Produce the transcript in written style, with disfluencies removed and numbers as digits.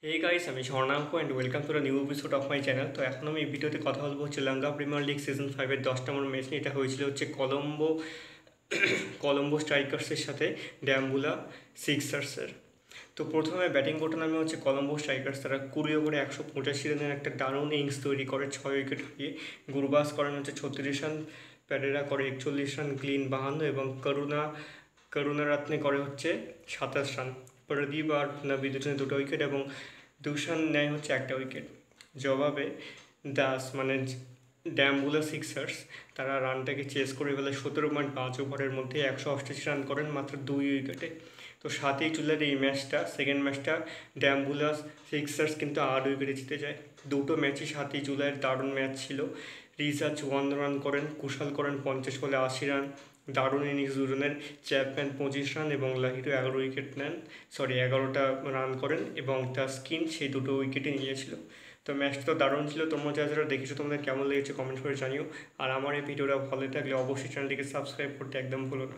হে guys, আমি Swarnanka and welcome to the new episode of my channel. তো এখন আমি এই ভিডিওতে কথা বলবো হচ্ছে লঙ্কা প্রিমিয়ার লিগ সিজন 5-এর 10 নম্বর ম্যাচ নিয়ে। এটা হয়েছিল হচ্ছে কলম্বো স্ট্রাইকার্সের সাথে ড্যাম্বুলা সিক্সার্সের। তো প্রথমে ব্যাটিং করতে নামে হচ্ছে কলম্বো স্ট্রাইকার্স। তারা 20 ওভারে 185 রানের একটা দারুণ ইনিংস তৈরি করে 6 উইকেট হারিয়ে। গুরবাজ করেন হচ্ছে 36 রান, প্যারেরা করে 41 রান, গ্লিন 52 এবং করুণারাত্নে করে হচ্ছে 27 রান। প্রদীপ আর নবী দুজনে 2টো উইকেট এবং দুশান নেয় হচ্ছে 1টা উইকেট। জবাবে দাস মানে ড্যাম্বুলা সিক্সার্স তারা রানটাকে চেস করে ফেলে 17.5 ওভারের মধ্যে 188 রান করেন মাত্র 2 উইকেটে। তো 7ই জুলাইয়ের এই ম্যাচটা, সেকেন্ড ম্যাচটা ড্যাম্বুলা সিক্সার্স কিন্তু 8 উইকেটে জিতে যায়। দুটো ম্যাচই 7ই জুলাইয়ের দারুণ ম্যাচ ছিল। রিজার্জ 1 রান করেন, কুশাল করেন 50 বলে 80 রান। দারুণ ইনিংস দুজনের। চ্যাপম্যান 25 রান এবং লাহিরু 11টা রান করেন এবং তাস্কিন সেই 2টো উইকেটে নিয়েছিল। তো ম্যাচটা তো দারুণ ছিল। তোমরা যারা যারা দেখেছো তোমাদের কেমন লেগেছে কমেন্ট করে জানিও। আর আমার এই ভিডিওটা ভালো থাকলে অবশ্যই চ্যানেলটিকে সাবস্ক্রাইব করতে একদম ভুলো না।